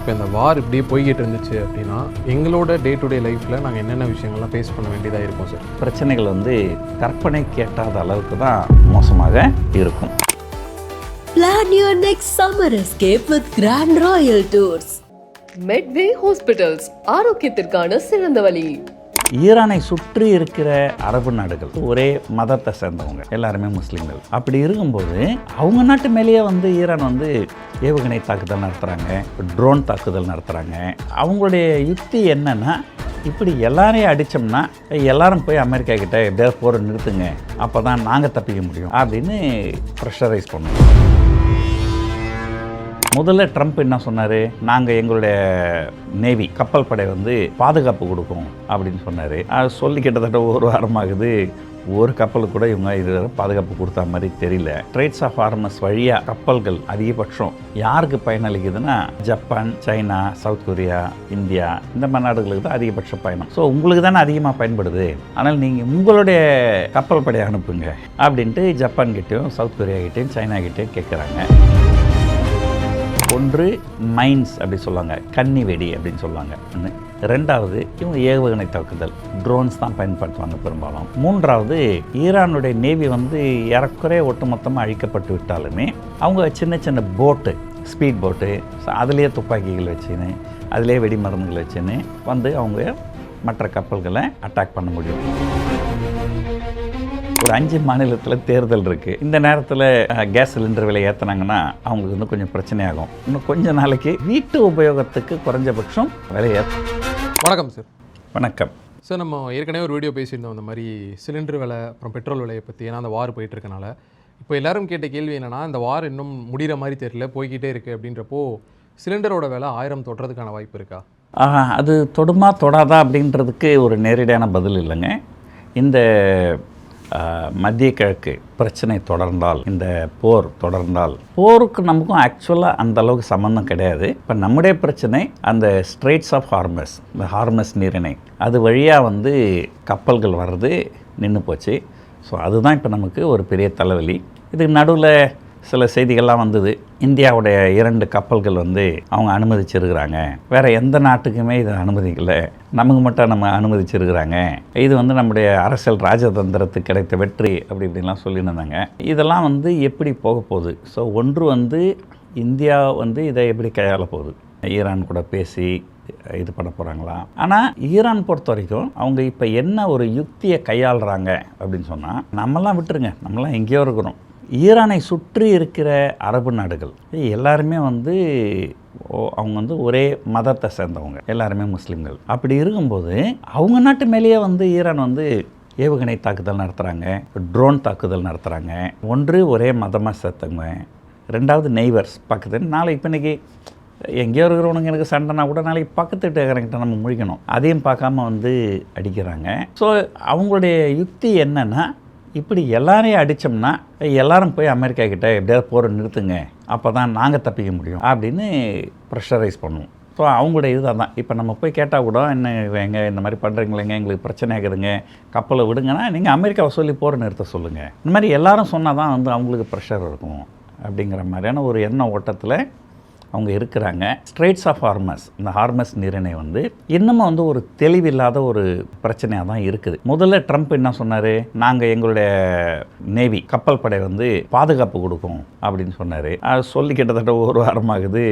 இப்போ இந்த வார் இப்படியே போய்கிட்டு இருந்துச்சு அப்படின்னா எங்களோட டே டு டே லைஃப்பில் நாங்கள் என்னென்ன விஷயங்கள்லாம் ஃபேஸ் பண்ண வேண்டியதாக இருக்கும் சார்? பிரச்சனைகள் கற்பனை கேட்டாத அளவுக்கு தான் மோசமாக இருக்கும். Plan your next summer escape with Grand Royal Tours. Medway Hospitals, ஆரோக்கியத்திற்கான சிறந்த வழி. ஈரானை சுற்றி இருக்கிற அரபு நாடுகள் ஒரே மதத்தை சேர்ந்தவங்க, எல்லாருமே முஸ்லீம்கள். அப்படி இருக்கும்போது அவங்க நாட்டு மேலேயே ஈரான் ஏவுகணை தாக்குதல் நடத்துகிறாங்க, ட்ரோன் தாக்குதல் நடத்துகிறாங்க. அவங்களுடைய யுக்தி என்னன்னா, இப்படி எல்லாரையும் அடித்தோம்னா எல்லாரும் போய் அமெரிக்கா கிட்ட எப்படியாவது போரை நிறுத்துங்க, அப்போ தான் நாங்கள் தப்பிக்க முடியும் அப்படின்னு ப்ரெஷரைஸ் பண்ணுவோம். முதல்ல ட்ரம்ப் என்ன சொன்னார், நாங்கள் எங்களுடைய நேவி கப்பல் படை பாதுகாப்பு கொடுக்கும் அப்படின்னு சொன்னார். அது சொல்லி கிட்டத்தட்ட ஒரு வாரமாகுது, ஒரு கப்பலுக்கு கூட இவங்க இது பாதுகாப்பு கொடுத்தா மாதிரி தெரியல. ஸ்ட்ரெய்ட்ஸ் ஆஃப் ஹார்மஸ் வழியாக கப்பல்கள் அதிகபட்சம் யாருக்கு பயனளிக்குதுன்னா, Japan, China, South Korea, India, இந்த மாதிரி நாடுகளுக்கு தான் அதிகபட்ச பயணம். ஸோ உங்களுக்கு தானே அதிகமாக பயன்படுது, ஆனால் நீங்கள் உங்களுடைய கப்பல் படையை அனுப்புங்க அப்படின்ட்டு ஜப்பான் கிட்டேயும் சவுத் கொரியா கிட்டேயும் சைனா கிட்டேயும் கேட்குறாங்க. ஒன்று மைன்ஸ் அப்படி சொல்லுவாங்க, கன்னி வெடி அப்படின்னு சொல்லுவாங்க. ரெண்டாவது இவங்க ஏவுகணை தாக்குதல், ட்ரோன்ஸ் தான் பயன்படுத்துவாங்க பெரும்பாலும். மூன்றாவது ஈரானுடைய நேவி ஏறக்குறைய ஒட்டுமொத்தமாக அழிக்கப்பட்டு விட்டாலுமே அவங்க சின்ன சின்ன போட்டு, ஸ்பீட் போட்டு, அதிலே துப்பாக்கிகள் வச்சுன்னு, அதிலே வெடி மருந்துகள் வச்சுன்னு அவங்க மற்ற கப்பல்களை அட்டாக் பண்ண முடியும். ஒரு 5 மாநிலத்தில் தேர்தல் இருக்குது. இந்த நேரத்தில் கேஸ் சிலிண்டர் விலை ஏற்றினாங்கன்னா அவங்களுக்கு கொஞ்சம் பிரச்சனையாகும். இன்னும் கொஞ்சம் நாளைக்கு வீட்டு உபயோகத்துக்கு குறைஞ்சபட்சம் விலை வணக்கம் சார். வணக்கம் சார். நம்ம ஏற்கனவே ஒரு வீடியோ பேசியிருந்தோம் அந்த மாதிரி சிலிண்டர் விலை அப்புறம் பெட்ரோல் விலையை பற்றி. ஏன்னா அந்த வார் போயிட்டுருக்கனால இப்போ எல்லோரும் கேட்ட கேள்வி என்னென்னா, இந்த வார் இன்னும் முடிகிற மாதிரி தெரியல, போய்கிட்டே இருக்குது அப்படின்றப்போ சிலிண்டரோட விலை 1000 தொடுறதுக்கான வாய்ப்பு இருக்கா? அது தொடுமா தொடாதா அப்படின்றதுக்கு ஒரு நேரடியான பதில் இல்லைங்க. இந்த மத்திய கிழக்கு பிரச்சனை தொடர்ந்தால், இந்த போர் தொடர்ந்தால், போருக்கு நமக்கும் ஆக்சுவலாக அந்த அளவுக்கு சம்மந்தம் கிடையாது. இப்போ நம்முடைய பிரச்சனை அந்த ஸ்ட்ரெய்ட்ஸ் ஆஃப் ஹார்மஸ், இந்த ஹார்மஸ் நீரிணை, அது வழியாக கப்பல்கள் வர்றது நின்று போச்சு. ஸோ அதுதான் இப்போ நமக்கு ஒரு பெரிய தலைவலி. இதுக்கு நடுவில் சில செய்திகள்லாம் வந்தது, இந்தியாவுடைய 2 கப்பல்கள் அவங்க அனுமதிச்சிருக்கிறாங்க, வேறு எந்த நாட்டுக்குமே இதை அனுமதிக்கலை, நமக்கு மட்டும் நம்ம அனுமதிச்சிருக்கிறாங்க, இது நம்முடைய அரசியல் ராஜதந்திரத்துக்கு கிடைத்த வெற்றி அப்படி இப்படின்லாம் சொல்லியிருந்தாங்க. இதெல்லாம் எப்படி போக போகுது? ஸோ ஒன்று இந்தியா இதை எப்படி கையாள போகுது, ஈரான் கூட பேசி இது பண்ண போகிறாங்களா? ஆனால் ஈரான் பொறுத்த வரைக்கும் அவங்க இப்போ என்ன ஒரு யுக்தியை கையாளுறாங்க அப்படின்னு சொன்னால், நம்மலாம் விட்டுருங்க, நம்மலாம் எங்கேயோ இருக்கிறோம். ஈரானை சுற்றி இருக்கிற அரபு நாடுகள் எல்லாருமே அவங்க ஒரே மதத்தை சேர்ந்தவங்க, எல்லாருமே முஸ்லீம்கள். அப்படி இருக்கும்போது அவங்க நாட்டு மேலேயே ஈரான் ஏவுகணை தாக்குதல் நடத்துகிறாங்க, ட்ரோன் தாக்குதல் நடத்துகிறாங்க. ஒன்று ஒரே மதமாக சேர்த்தவங்க, ரெண்டாவது நெய்பர்ஸ் பக்கத்து. நாளைக்கு இப்போ இன்றைக்கி எங்கேயோ இருக்கிறவனுங்க எனக்கு சண்டைனா கூட நாளைக்கு பக்கத்து வீட்டுக்காரங்கிட்ட நம்ம முழிக்கணும், அதையும் பார்க்காம அடிக்கிறாங்க. ஸோ அவங்களுடைய யுக்தி என்னென்னா, இப்படி எல்லாரையும் அடித்தோம்னா எல்லாரும் போய் அமெரிக்கா கிட்ட எப்படியாவது போரை நிறுத்துங்க, அப்போ தான் நாங்கள் தப்பிக்க முடியும் அப்படின்னு ப்ரெஷரைஸ் பண்ணுவோம். ஸோ அவங்களுடைய இது தான். இப்போ நம்ம போய் கேட்டால் கூட, என்ன எங்க இந்த மாதிரி பண்ணுறீங்களேங்க, எங்களுக்கு பிரச்சனை ஆகுதுங்க, கப்பலை விடுங்கன்னா நீங்கள் அமெரிக்காவை சொல்லி போரை நிறுத்த சொல்லுங்கள். இந்த மாதிரி எல்லாரும் சொன்னால் தான் அவங்களுக்கு ப்ரெஷர் இருக்கும் அப்படிங்கிற மாதிரியான ஒரு எண்ண ஓட்டத்தில் அவங்க இருக்கிறாங்க. ஸ்ட்ரெய்ட்ஸ் ஆஃப் ஹார்மஸ், இந்த ஹார்மஸ் நீரிணை இன்னமும் ஒரு தெளிவில்லாத ஒரு பிரச்சனையாக தான் இருக்குது. முதல்ல ட்ரம்ப் என்ன சொன்னார், நாங்கள் எங்களுடைய நேவி கப்பல் படை பாதுகாப்பு கொடுக்கும் அப்படின்னு சொன்னார். அது சொல்லி கிட்டத்தட்ட ஒரு வாரமாகுது,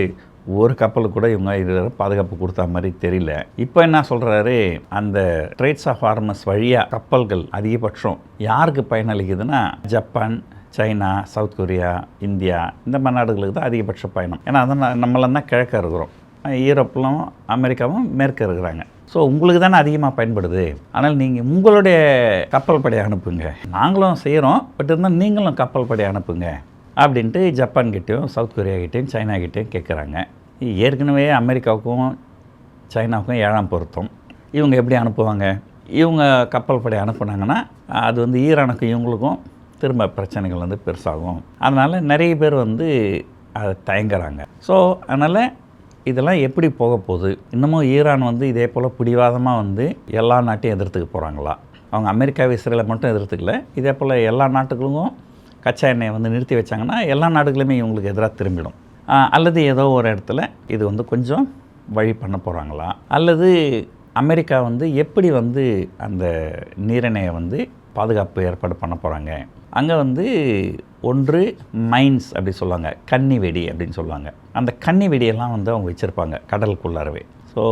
ஒரு கப்பலுக்கு கூட இவங்க இது பாதுகாப்பு கொடுத்தா மாதிரி தெரியல. இப்போ என்ன சொல்கிறாரு, அந்த ஸ்ட்ரெய்ட்ஸ் ஆஃப் ஹார்மஸ் வழியாக கப்பல்கள் அதிகபட்சம் யாருக்கு பயனளிக்குதுன்னா, Japan, China, South Korea, India, இந்த மாதிரி நாடுகளுக்கு தான் அதிகபட்ச பயணம். ஏன்னா அதான் நம்மளாம் தான் கிழக்க இருக்கிறோம், யூரோப்பிலும் அமெரிக்காவும் மேற்க இருக்கிறாங்க. ஸோ உங்களுக்கு தானே அதிகமாக பயன்படுது, ஆனால் நீங்கள் உங்களுடைய கப்பல் படையை அனுப்புங்க, நாங்களும் செய்கிறோம், பட் இருந்தால் நீங்களும் கப்பல் படையை அனுப்புங்க அப்படின்ட்டு ஜப்பான் கிட்டேயும் சவுத் கொரியா கிட்டேயும் சைனா கிட்டேயும் கேட்குறாங்க. ஏற்கனவே அமெரிக்காவுக்கும் சைனாவுக்கும் 7ஆம் பொருத்தம். இவங்க எப்படி அனுப்புவாங்க? இவங்க கப்பல் படையை அனுப்புனாங்கன்னா அது ஈரானுக்கும் இவங்களுக்கும் திரும்ப பிரச்சனைகள் பெருசாகும். அதனால் நிறைய பேர் அதை தயங்குறாங்க. ஸோ அதனால் இதெல்லாம் எப்படி போக போகுது? இன்னமும் ஈரான் இதே போல் பிடிவாதமாக எல்லா நாட்டையும் எதிர்த்துக்க போகிறாங்களா? அவங்க அமெரிக்காவை, இஸ்ரேலை மட்டும் எதிர்த்துக்கல, இதே போல் எல்லா நாட்டுகளுக்கும் கச்சா எண்ணெயை நிறுத்தி வச்சாங்கன்னா எல்லா நாடுகளுமே இவங்களுக்கு எதிராக திரும்பிடும். அல்லது ஏதோ ஒரு இடத்துல இது வந்து கொஞ்சம் வழி பண்ண போகிறாங்களா, அல்லது அமெரிக்கா வந்து எப்படி வந்து அந்த நீரிணையை வந்து பாதுகாப்பு ஏற்பாடு பண்ண போகிறாங்க. அங்கே வந்து ஒன்று மைன்ஸ் அப்படி சொல்லுவாங்க, கன்னி வெடி அப்படின்னு சொல்லுவாங்க. அந்த கன்னி வெடியெல்லாம் வந்து அவங்க வச்சுருப்பாங்க கடலுக்குள்ளாரவே. ஸோ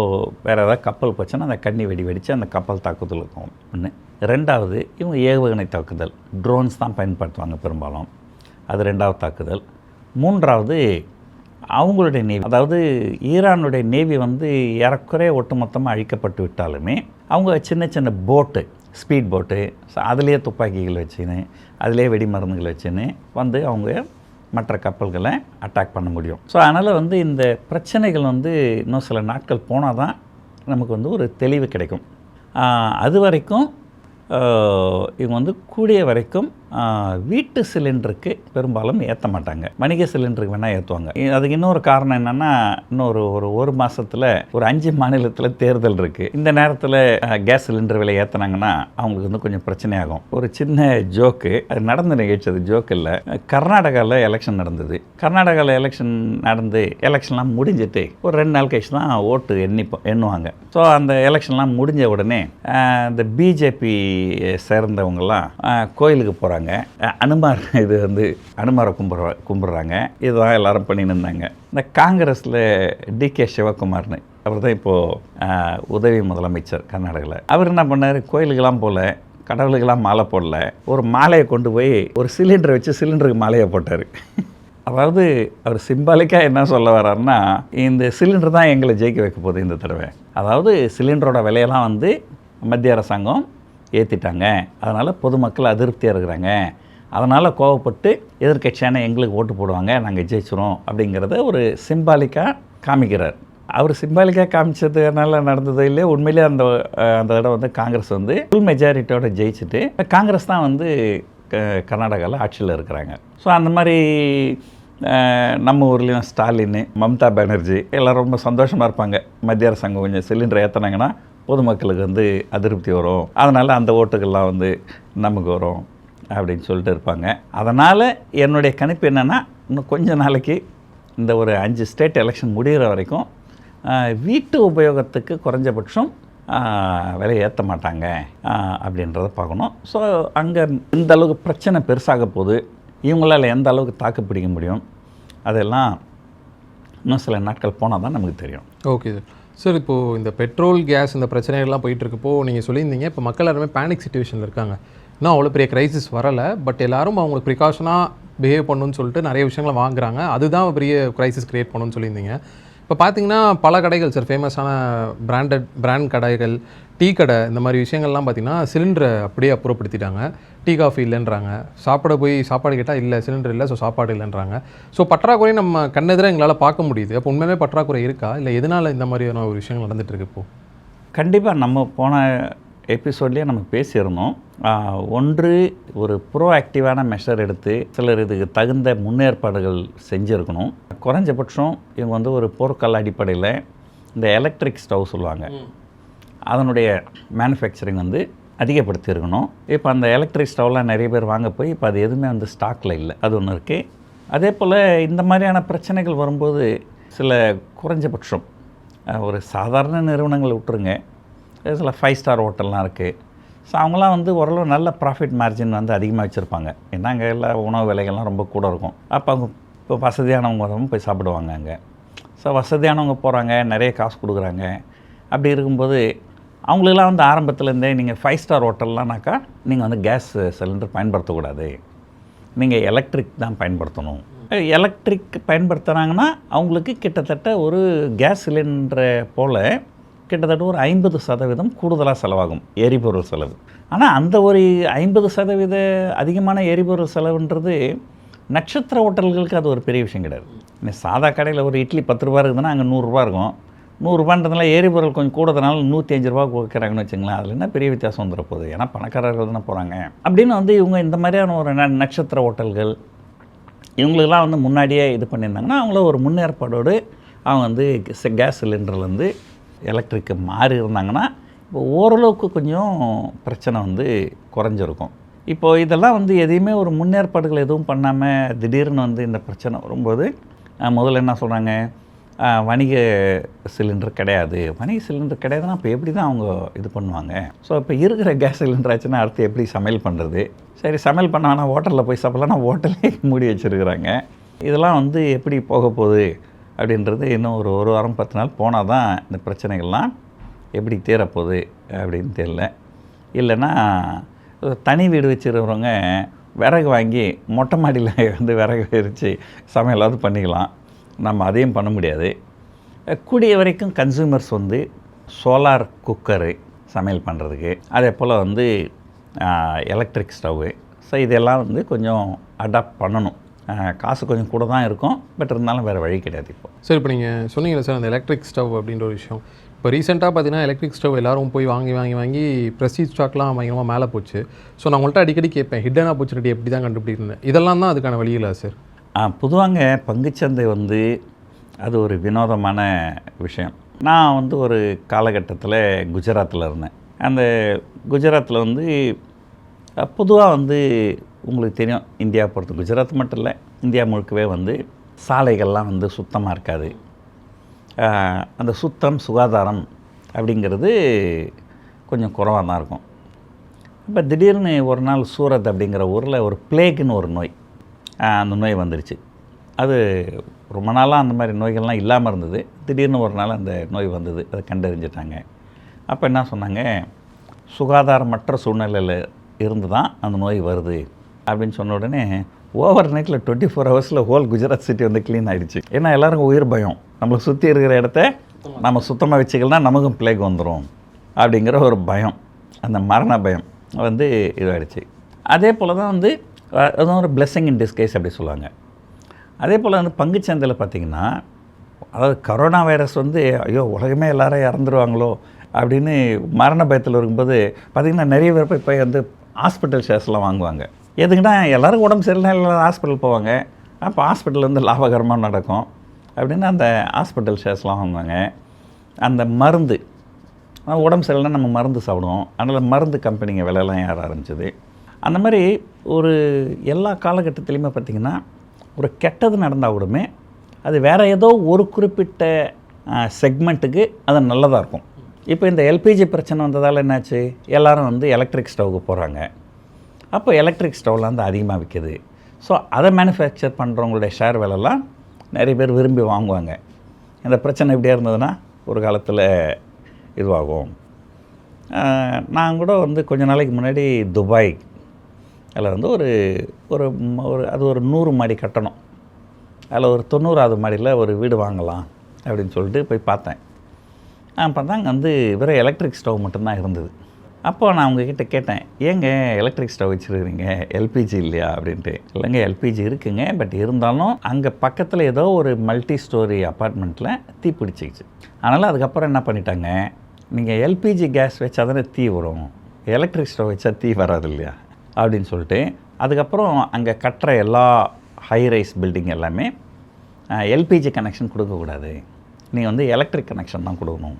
வேறு ஏதாவது கப்பல் போச்சுன்னா அந்த கன்னி வெடி வெடித்து அந்த கப்பல் தாக்குதல் இருக்கும் ஒன்று. ரெண்டாவது இவங்க ஏவுகணை தாக்குதல், ட்ரோன்ஸ் தான் பயன்படுத்துவாங்க பெரும்பாலும், அது ரெண்டாவது தாக்குதல். மூன்றாவது அவங்களுடைய நேவி, அதாவது ஈரானுடைய நேவி வந்து ஏறக்குறைய ஒட்டுமொத்தமாக அழிக்கப்பட்டு விட்டாலுமே அவங்க சின்ன சின்ன போட்டு, ஸ்பீட் போட்டு, அதுலேயே துப்பாக்கிகள் வச்சுன்னு அதுலேயே வெடி மருந்துகள் வச்சுன்னு வந்து அவங்க மற்ற கப்பல்களை அட்டாக் பண்ண முடியும். ஸோ அதனால் வந்து இந்த பிரச்சனைகள் வந்து இன்னும் சில நாட்கள் போனால் தான் நமக்கு வந்து ஒரு தெளிவு கிடைக்கும். அது வரைக்கும் இவங்க வந்து கூடிய வரைக்கும் வீட்டு சிலிண்டருக்கு பெரும்பாலும் ஏற்ற மாட்டாங்க, வணிக சிலிண்டருக்கு வேணால் ஏற்றுவாங்க. அதுக்கு இன்னொரு காரணம் என்னென்னா, இன்னொரு ஒரு மாதத்தில் ஒரு 5 மாநிலத்தில் தேர்தல் இருக்குது. இந்த நேரத்தில் கேஸ் சிலிண்டர் விலை ஏற்றினாங்கன்னா அவங்களுக்கு வந்து கொஞ்சம் பிரச்சனையாகும். ஒரு சின்ன ஜோக்கு, அது நடந்த நிகழ்ச்சி, அது ஜோக்கு இல்லை. கர்நாடகாவில் எலெக்ஷன் நடந்தது. கர்நாடகாவில் எலெக்ஷன் நடந்து எலெக்ஷன்லாம் முடிஞ்சிட்டு ஒரு 2 நாள் கழிச்சு தான் ஓட்டு எண்ணுவாங்க. ஸோ அந்த எலெக்ஷன்லாம் முடிஞ்ச உடனே இந்த பிஜேபி சேர்ந்தவங்கலாம் கோயிலுக்கு போகிறாங்க. அனுமார், இது வந்து அனுமாரை கும்பிட்றாங்க. இதுதான் எல்லாரும் பண்ணின்னு இருந்தாங்க. இந்த காங்கிரஸில் டிகே சிவகுமார்னு, அவர் தான் இப்போது உதவி முதலமைச்சர் கர்நாடகாவில். அவர் என்ன பண்ணார், கோயிலுக்கெல்லாம் போகல, கடவுளுக்கெல்லாம் மாலை போடல, ஒரு மாலையை கொண்டு போய் ஒரு சிலிண்டரை வச்சு சிலிண்டருக்கு மாலையை போட்டார். அதாவது அவர் சிம்பாலிக்காக என்ன சொல்ல வர்றாருன்னா, இந்த சிலிண்டர் தான் எங்களை ஜெயிக்க வைக்க போகுது இந்த தடவை. அதாவது சிலிண்டரோட விலையெல்லாம் வந்து மத்திய அரசாங்கம் ஏற்றிட்டாங்க, அதனால் பொதுமக்கள் அதிருப்தியாக இருக்கிறாங்க, அதனால் கோவப்பட்டு எதிர்க்கட்சியான எங்களுக்கு ஓட்டு போடுவாங்க, நாங்கள் ஜெயிச்சிரும் அப்படிங்கிறத ஒரு சிம்பாலிக்காக காமிக்கிறார். அவர் சிம்பாலிக்காக காமிச்சதுனால நடந்தது இல்லையே, உண்மையிலே அந்த இடம் வந்து காங்கிரஸ் வந்து ஃபுல் மெஜாரிட்டியோட ஜெயிச்சுட்டு காங்கிரஸ் தான் வந்து கர்நாடகாவில் ஆட்சியில் இருக்கிறாங்க. ஸோ அந்த மாதிரி நம்ம ஊர்லேயும் ஸ்டாலின், மம்தா பானர்ஜி எல்லோரும் ரொம்ப சந்தோஷமாக இருப்பாங்க. மத்திய அரசாங்கம் கொஞ்சம் சிலிண்டர் ஏற்றினாங்கன்னா பொதுமக்களுக்கு வந்து அதிருப்தி வரும், அதனால் அந்த ஓட்டுகள்லாம் வந்து நமக்கு வரும் அப்படின்னு சொல்லிட்டு இருப்பாங்க. அதனால் என்னுடைய கணிப்பு என்னென்னா, இன்னும் கொஞ்ச நாளைக்கு இந்த ஒரு 5 ஸ்டேட் எலெக்ஷன் முடிகிற வரைக்கும் வீட்டு உபயோகத்துக்கு குறைஞ்சபட்சம் விலை ஏற்ற மாட்டாங்க அப்படின்றத பார்க்கணும். ஸோ அங்கே இந்த அளவுக்கு பிரச்சனை பெருசாக போகுது, இவங்களால் எந்த அளவுக்கு தாக்கு பிடிக்க முடியும், அதெல்லாம் இன்னும் சில நாட்கள் போனால் தான் நமக்கு தெரியும். ஓகே சார், இப்போது இந்த பெட்ரோல் கேஸ் இந்த பிரச்சனைகள்லாம் போயிட்டுருக்கப்போ நீங்கள் சொல்லியிருந்தீங்க, இப்போ மக்கள் எல்லாருமே பேனிக் சிச்சுவேஷனில் இருக்காங்க. இன்னும் அவ்வளோ பெரிய க்ரைசிஸ் வரலை, பட் எல்லோரும் அவங்களுக்கு ப்ரிகாஷனாக பிஹேவ் பண்ணணும்னு சொல்லிட்டு நிறைய விஷயங்களை வாங்குறாங்க, அதுதான் பெரிய க்ரைசிஸ் க்ரியேட் பண்ணணும்னு சொல்லியிருந்தீங்க. இப்போ பார்த்தீங்கன்னா பல கடைகள் சார், ஃபேமஸான பிராண்ட் கடைகள், டீ கடை, இந்த மாதிரி விஷயங்கள்லாம் பார்த்திங்கன்னா சிலிண்டரை அப்படியே அப்புறப்படுத்திட்டாங்க. டீ காஃபி இல்லைன்றாங்க, சாப்பாடு கேட்டால் இல்லை, சிலிண்டர் இல்லை, ஸோ சாப்பாடு இல்லைன்றாங்க. ஸோ பற்றாக்குறை நம்ம கண்ணெதிராக எங்களால் பார்க்க முடியுது. அப்போ உண்மையிலே பற்றாக்குறை இருக்கா, இல்லை எதனால் இந்த மாதிரியான ஒரு விஷயங்கள் நடந்துகிட்ருக்கு இப்போது? கண்டிப்பாக நம்ம போன எபிசோட்லேயே நம்ம பேசியிருந்தோம். ஒன்று, ஒரு ப்ரோஆக்டிவான மெஷர் எடுத்து சிலர் இதுக்கு தகுந்த முன்னேற்பாடுகள் செஞ்சுருக்கணும். குறைஞ்சபட்சம் இவங்க வந்து ஒரு போர்க்கால அடிப்படையில் இந்த எலக்ட்ரிக் ஸ்டவ் சொல்லுவாங்க, அதனுடைய மேனுஃபேக்சரிங் வந்து அதிகப்படுத்தியிருக்கணும். இப்போ அந்த எலக்ட்ரிக் ஸ்டவ்லாம் நிறைய பேர் வாங்க போய் இப்போ அது எதுவுமே வந்து ஸ்டாக்கில் இல்லை, அது ஒன்று இருக்குது. அதே போல் இந்த மாதிரியான பிரச்சனைகள் வரும்போது சில குறைஞ்சபட்சம் ஒரு சாதாரண நிறுவனங்கள் விட்டுருங்க, சில 5 ஸ்டார் ஹோட்டல்லாம் இருக்குது. ஸோ அவங்களாம் வந்து ஓரளவு நல்ல ப்ராஃபிட் மார்ஜின் வந்து அதிகமாக வச்சுருப்பாங்க. ஏன்னா அங்கே எல்லா உணவு விலைகள்லாம் ரொம்ப கூட இருக்கும். அப்போ அவங்க இப்போ வசதியானவங்க வரவும் போய் சாப்பிடுவாங்க அங்கே. ஸோ வசதியானவங்க போகிறாங்க, நிறைய காசு கொடுக்குறாங்க. அப்படி இருக்கும்போது அவங்களுக்கெல்லாம் வந்து ஆரம்பத்துலேருந்தே நீங்கள் 5 ஸ்டார் ஹோட்டல்லானாக்கா நீங்கள் வந்து கேஸ் சிலிண்டர் பயன்படுத்தக்கூடாது, நீங்கள் எலக்ட்ரிக் தான் பயன்படுத்தணும். எலக்ட்ரிக் பயன்படுத்துகிறாங்கன்னா அவங்களுக்கு கிட்டத்தட்ட ஒரு கேஸ் சிலிண்டரை போல் கிட்டத்தட்ட ஒரு 50% கூடுதலாக செலவாகும் எரிபொருள் செலவு. ஆனால் அந்த ஒரு 50% அதிகமான எரிபொருள் செலவுன்றது நட்சத்திர ஹோட்டல்களுக்கு அது ஒரு பெரிய விஷயம் கிடையாது. சாதா கடையில் ஒரு இட்லி 10 ரூபா இருக்குதுன்னா அங்கே 100 ரூபா இருக்கும். 100 ரூபான்றதுனால எரிபொருள் கொஞ்சம் கூடுதனால 105 ரூபா கொடுக்குறாங்கன்னு வச்சுங்களேன், அதில் என்ன பெரிய வித்தியாசம் வந்துட போகுது, ஏன்னா பணக்காரர்கள் தானே போகிறாங்க அப்படின்னு வந்து இவங்க இந்த மாதிரியான ஒரு நட்சத்திர ஹோட்டல்கள் இவங்களுக்கெல்லாம் வந்து முன்னாடியே இது பண்ணியிருந்தாங்கன்னா அவங்கள ஒரு முன்னேற்பாடோடு அவங்க வந்து கேஸ் சிலிண்டர்லேருந்து எலக்ட்ரிக்கு மாறி இருந்தாங்கன்னா இப்போ ஓரளவுக்கு கொஞ்சம் பிரச்சனை வந்து குறைஞ்சிருக்கும். இப்போது இதெல்லாம் வந்து எதையுமே ஒரு முன்னேற்பாடுகள் எதுவும் பண்ணாமல் திடீர்னு வந்து இந்த பிரச்சனை வரும்போது முதல்ல என்ன சொல்கிறாங்க, வணிக சிலிண்டர் கிடையாது. வணிக சிலிண்டர் கிடையாதுன்னா அப்போ எப்படி தான் அவங்க இது பண்ணுவாங்க? ஸோ இப்போ இருக்கிற கேஸ் சிலிண்டர் ஆச்சுன்னா அடுத்து எப்படி சமையல் பண்ணுறது? சரி, சமையல் பண்ண வேணால் ஹோட்டலில் போய் சாப்பிட்லாம், ஹோட்டலே மூடி வச்சுருக்குறாங்க. இதெல்லாம் வந்து எப்படி போக போகுது அப்படின்றது இன்னும் ஒரு வாரம் 10 நாள் போனால் தான் இந்த பிரச்சனைகள்லாம் எப்படி தீரப்போகுது அப்படின்னு தெரியல. இல்லைன்னா தனி வீடு வச்சுருக்கிறவங்க விறகு வாங்கி மொட்டை மாடியில் வந்து விறகு எரித்து சமையலாவது பண்ணிக்கலாம். நம்ம அதையும் பண்ண முடியாது. கூடிய வரைக்கும் கன்சூமர்ஸ் வந்து சோலார் குக்கரு சமையல் பண்ணுறதுக்கு, அதே போல் வந்து எலக்ட்ரிக் ஸ்டவ்வு, ஸோ இதெல்லாம் வந்து கொஞ்சம் அடாப்ட் பண்ணணும். காசு கொஞ்சம் கூட தான் இருக்கும், பட் இருந்தாலும் வேறு வழி கிடையாது இப்போ. சார், இப்போ நீங்கள் சொன்னீங்களே சார் அந்த எலக்ட்ரிக் ஸ்டவ் அப்படின்ற ஒரு விஷயம், இப்போ ரீசெண்டாக பார்த்தீங்கன்னா எலக்ட்ரிக் ஸ்டவ் எல்லாரும் போய் வாங்கி ப்ரெஸ்டீஜ் ஸ்டாக்லாம் பயங்கரமாக மேலே போச்சு. ஸோ நான் உங்கள்கிட்ட அடிக்கடி கேட்பேன், ஹிடன் ஆப்பர்ச்சுனிட்டி எப்படி தான் கண்டுபிடிக்கிறேன், இதெல்லாம் தான் அதுக்கான வழிகளா சார்? பொதுவாங்க பங்குச்சந்தை வந்து அது ஒரு வினோதமான விஷயம். நான் வந்து ஒரு காலகட்டத்தில் குஜராத்தில் இருந்தேன். அந்த குஜராத்தில் வந்து பொதுவாக வந்து உங்களுக்கு தெரியும், இந்தியா பொறுத்த குஜராத் மட்டும் இல்லை, இந்தியா முழுக்கவே வந்து சாலைகள்லாம் வந்து சுத்தமாக இருக்காது. அந்த சுத்தம் சுகாதாரம் அப்படிங்கிறது கொஞ்சம் குறைவாக தான் இருக்கும். இப்போ திடீர்னு ஒரு நாள் சூரத் அப்படிங்கிற ஊரில் ஒரு பிளேக்குன்னு ஒரு நோய், அந்த நோய் வந்துருச்சு. அது ரொம்ப நாளாக அந்த மாதிரி நோய்கள்லாம் இல்லாமல் இருந்தது. திடீர்னு ஒரு நாள் அந்த நோய் வந்தது, அதை கண்டறிஞ்சிட்டாங்க. அப்போ என்ன சொன்னாங்க, சுகாதாரமற்ற சூழ்நிலையில் இருந்து தான் அந்த நோய் வருது அப்படின்னு சொன்ன உடனே ஓவர் நைட்டில் 24 ஹவர்ஸில் ஹோல் குஜராத் சிட்டி வந்து க்ளீன் ஆகிடுச்சு. ஏன்னா எல்லாருக்கும் உயிர் பயம், நம்மளை சுற்றி இருக்கிற இடத்த நம்ம சுத்தமாக வச்சுக்கலாம், நமக்கும் பிளேக் வந்துடும் அப்படிங்கிற ஒரு பயம், அந்த மரண பயம் வந்து இதாகிடுச்சு. அதே போல் தான் வந்து அதுவும் ஒரு பிளெஸ்ஸிங் இன் டிஸ்கைஸ் அப்படி சொல்லுவாங்க. அதே போல் வந்து பங்குச்சந்தையில் பார்த்திங்கன்னா, அதாவது கரோனா வைரஸ் வந்து ஐயோ உலகமே எல்லோரும் இறந்துருவாங்களோ அப்படின்னு மரண பயத்தில் இருக்கும்போது பார்த்திங்கன்னா நிறைய பேர் போய் வந்து ஹாஸ்பிட்டல் ஷேர்ஸ்லாம் வாங்குவாங்க. எதுக்குன்னா எல்லாருக்கும் உடம்பு சரியில்லை, எல்லோரும் ஹாஸ்பிட்டல் போவாங்க, அப்போ ஹாஸ்பிட்டல் வந்து லாபகரமாக நடக்கும் அப்படின்னு அந்த ஹாஸ்பிட்டல் ஷேர்ஸ்லாம் வாங்குவாங்க. அந்த மருந்து, உடம்பு சரியில்லைன்னா நம்ம மருந்து சாப்பிடுவோம், அதனால் மருந்து கம்பெனிங்க விலையெல்லாம் ஏற ஆரம்பிச்சது. அந்த மாதிரி ஒரு எல்லா காலகட்டத்திலையுமே பார்த்திங்கன்னா ஒரு கெட்டது நடந்தால் கூடமே அது வேறு ஏதோ ஒரு குறிப்பிட்ட செக்மெண்ட்டுக்கு அது நல்லதாக இருக்கும். இப்போ இந்த எல்பிஜி பிரச்சனை வந்ததால் என்னாச்சு, எல்லோரும் வந்து எலக்ட்ரிக் ஸ்டவ்வுக்கு போகிறாங்க. அப்போ எலக்ட்ரிக் ஸ்டவ்லாம் வந்து அதிகமாக விற்கிது. ஸோ அதை மேனுஃபேக்சர் பண்ணுறவங்களுடைய ஷேர் விலைலாம் நிறைய பேர் விரும்பி வாங்குவாங்க. இந்த பிரச்சனை இப்படியே இருந்ததுன்னா ஒரு காலத்தில் இதுவாகும். நான் கூட வந்து கொஞ்ச நாளைக்கு முன்னாடி துபாய் அதில் வந்து ஒரு அது ஒரு 100 மாடி கட்டணும், அதில் ஒரு 90வது மாடியில் ஒரு வீடு வாங்கலாம் அப்படின்னு சொல்லிட்டு போய் பார்த்தேன். பார்த்தா அங்கே வந்து வெறும் எலக்ட்ரிக் ஸ்டவ் மட்டும்தான் இருந்தது. அப்போ நான் அவங்கக்கிட்ட கேட்டேன், ஏங்க எலக்ட்ரிக் ஸ்டவ் வச்சுருக்கிறீங்க, எல்பிஜி இல்லையா அப்படின்ட்டு. இல்லைங்க எல்பிஜி இருக்குங்க, பட் இருந்தாலும் அங்கே பக்கத்தில் ஏதோ ஒரு மல்டி ஸ்டோரி அப்பார்ட்மெண்ட்டில் தீ பிடிச்சிக்கிச்சு. அதனால் அதுக்கப்புறம் என்ன பண்ணிட்டாங்க, நீங்கள் எல்பிஜி கேஸ் வச்சா தானே தீ வரும், எலக்ட்ரிக் ஸ்டவ் வச்சா தீ வராது இல்லையா அப்படின்னு சொல்லிட்டு அதுக்கப்புறம் அங்கே கட்டுற எல்லா ஹை ரைஸ் பில்டிங் எல்லாமே எல்பிஜி கனெக்ஷன் கொடுக்கக்கூடாது, நீங்கள் வந்து எலக்ட்ரிக் கனெக்ஷன் தான் கொடுக்கணும்,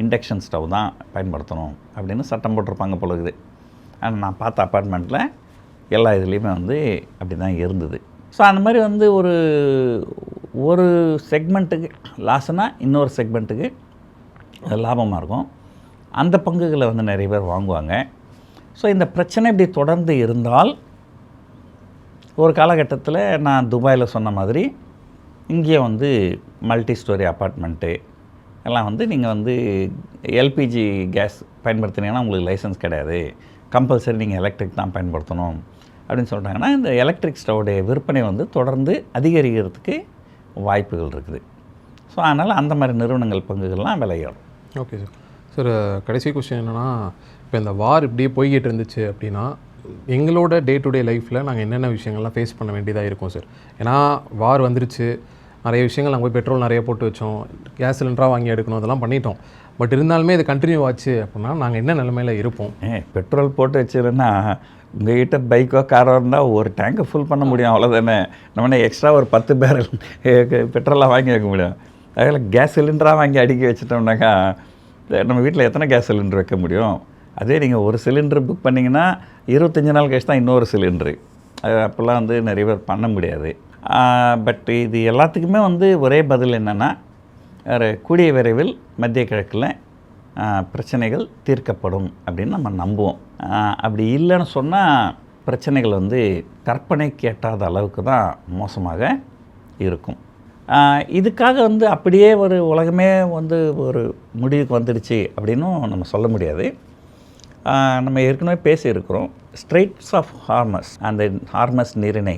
இண்டக்ஷன் ஸ்டவ் தான் பயன்படுத்தணும் அப்படின்னு சட்டம் போட்டிருப்பாங்க போல இருக்குது. ஆனால் நான் பார்த்த அப்பார்ட்மெண்ட்டில் எல்லா இதுலேயுமே வந்து அப்படி தான் இருந்தது. ஸோ அந்த மாதிரி வந்து ஒரு செக்மெண்ட்டுக்கு லாஸ்னா இன்னொரு செக்மெண்ட்டுக்கு லாபமாக இருக்கும். அந்த பங்குகளை வந்து நிறைய பேர் வாங்குவாங்க. ஸோ இந்த பிரச்சனை இப்படி தொடர்ந்து இருந்தால் ஒரு காலகட்டத்தில் நான் துபாயில் சொன்ன மாதிரி இங்கே வந்து மல்டி ஸ்டோரி அப்பார்ட்மெண்ட்டு எல்லாம் வந்து நீங்கள் வந்து எல்பிஜி கேஸ் பயன்படுத்தினீங்கன்னா உங்களுக்கு லைசன்ஸ் கிடையாது, கம்பல்சரி நீங்கள் எலக்ட்ரிக் தான் பயன்படுத்தணும் அப்படின்னு சொல்கிறாங்கன்னா இந்த எலக்ட்ரிக் ஸ்டவ்வுடைய விற்பனை வந்து தொடர்ந்து அதிகரிக்கிறதுக்கு வாய்ப்புகள் இருக்குது. ஸோ அதனால் அந்த மாதிரி நிறுவனங்கள் பங்குகள்லாம் விலையேறும். Okay sir. சார் கடைசி கொஸ்டின் என்னென்னா, இப்போ இந்த வார் இப்படியே போய்கிட்டு இருந்துச்சு அப்படின்னா எங்களோட டே டு டே லைஃப்பில் நாங்கள் என்னென்ன விஷயங்கள்லாம் ஃபேஸ் பண்ண வேண்டியதாக இருக்கும் சார்? ஏன்னா வார் வந்துருச்சு, நிறைய விஷயங்கள் நாங்கள் போய் பெட்ரோல் நிறைய போட்டு வச்சோம், கேஸ் சிலிண்டராக வாங்கி எடுக்கணும், அதெல்லாம் பண்ணிட்டோம். பட் இருந்தாலுமே இது கண்டினியூ ஆச்சு அப்படின்னா நாங்கள் என்ன நிலைமையில் இருப்போம்? பெட்ரோல் போட்டு வச்சுருன்னா உங்கள்கிட்ட பைக்கோ காரோ இருந்தால் ஒரு டேங்கை ஃபுல் பண்ண முடியும், அவ்வளோதானே. நம்ம எக்ஸ்ட்ரா ஒரு 10 பேரல் பெட்ரோலாக வாங்கி வைக்க முடியும். அதில் கேஸ் சிலிண்டராக வாங்கி அடுக்கி வச்சிட்டோம்னாக்கா நம்ம வீட்டில் எத்தனை கேஸ் சிலிண்டர் வைக்க முடியும்? அதே நீங்கள் ஒரு சிலிண்டர் புக் பண்ணிங்கன்னா 25 நாள் கழிச்சு தான் இன்னொரு சிலிண்டரு. அது அப்போல்லாம் வந்து நிறைய பேர் பண்ண முடியாது. பட் இது எல்லாத்துக்குமே வந்து ஒரே பதில் என்னென்னா, கூடிய விரைவில் மத்திய கிழக்கில் பிரச்சனைகள் தீர்க்கப்படும் அப்படின்னு நம்ம நம்புவோம். அப்படி இல்லைன்னு சொன்னால் பிரச்சனைகள் வந்து கற்பனைக்கு எட்டாத அளவுக்கு தான் மோசமாக இருக்கும். இதுக்காக வந்து அப்படியே ஒரு உலகமே வந்து ஒரு முடிவுக்கு வந்துடுச்சு அப்படின்னும் நம்ம சொல்ல முடியாது. நம்ம ஏற்கனவே பேசியிருக்கிறோம், ஸ்ட்ரெயிட்ஸ் ஆஃப் ஹார்மஸ், அந்த ஹார்மஸ் நீரிணை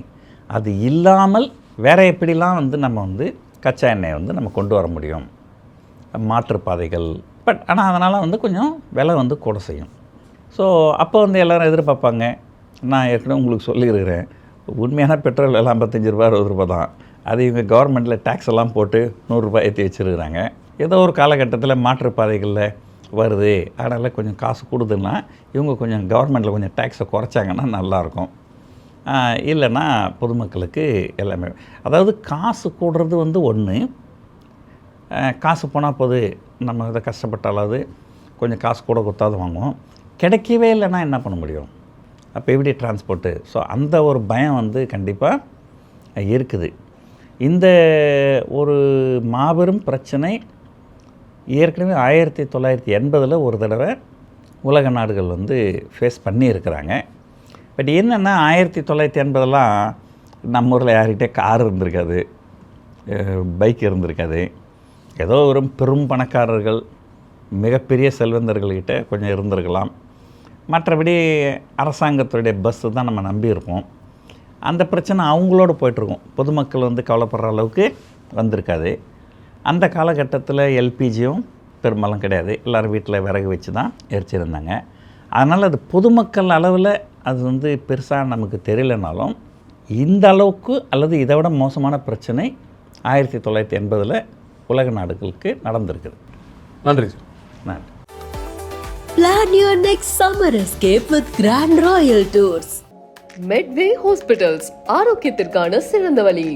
அது இல்லாமல் வேறு எப்படிலாம் வந்து நம்ம வந்து கச்சா எண்ணெயை வந்து நம்ம கொண்டு வர முடியும், மாற்றுப்பாதைகள். பட் ஆனால் அதனால் வந்து கொஞ்சம் விலை வந்து கூட செய்யும். ஸோ அப்போ வந்து எல்லோரும் எதிர்பார்ப்பாங்க. நான் ஏற்கனவே உங்களுக்கு சொல்லியிருக்கிறேன், உண்மையான பெட்ரோல் எல்லாம் 55 ரூபா 60 ரூபா தான். அது இவங்க கவர்மெண்ட்டில் டேக்ஸ் எல்லாம் போட்டு 100 ரூபாய் ஏற்றி வச்சுருக்கிறாங்க. ஏதோ ஒரு காலகட்டத்தில் மாற்றுப்பாதைகளில் வருது, அதனால் கொஞ்சம் காசு கூடுதுன்னா இவங்க கொஞ்சம் கவர்மெண்ட்டில் கொஞ்சம் டேக்ஸை குறைச்சாங்கன்னா நல்லாயிருக்கும். இல்லைன்னா பொதுமக்களுக்கு எல்லாமே, அதாவது காசு கூடுறது வந்து ஒன்று, காசு போனால் போது நம்ம இதை கஷ்டப்பட்டாலாவது கொஞ்சம் காசு கூட கொடுத்தாது வாங்குவோம். கிடைக்கவே இல்லைன்னா என்ன பண்ண முடியும்? அப்போ எப்படி டிரான்ஸ்போர்ட்டு? ஸோ அந்த ஒரு பயம் வந்து கண்டிப்பாக இருக்குது. இந்த ஒரு மாபெரும் பிரச்சனை ஏற்கனவே 1980 ஒரு தடவை உலக நாடுகள் வந்து ஃபேஸ் பண்ணியிருக்கிறாங்க. பட் என்னென்னா 1980 நம்ம ஊரில் யார்கிட்டே கார் இருந்திருக்காது, பைக் இருந்திருக்காது. ஏதோ ஒரு பெரும் பணக்காரர்கள் மிகப்பெரிய செல்வந்தர்கள்கிட்ட கொஞ்சம் இருந்திருக்கலாம். மற்றபடி அரசாங்கத்துடைய பஸ்ஸு தான் நம்ம நம்பியிருப்போம். அந்த பிரச்சனை அவங்களோட போய்ட்டுருக்கோம், பொதுமக்கள் வந்து கவலைப்படுற அளவுக்கு வந்திருக்காது. அந்த காலகட்டத்தில் எல்பிஜியும் பெரும்பாலும் கிடையாது, எல்லோரும் வீட்டில் விறகு வச்சு தான் எரிச்சிருந்தாங்க. அதனால் அது பொதுமக்கள் அளவில் அது வந்து பெருசாக நமக்கு தெரியலனாலும் இந்த அளவுக்கு அல்லது இதை விட மோசமான பிரச்சனை 1980 உலக நாடுகளுக்கு நடந்திருக்குது. நன்றி சார். நன்றி. Plan your next summer escape with Grand Royal Tours. Medway Hospitals, ஆரோக்கியத்திற்கான சிறந்த வழி.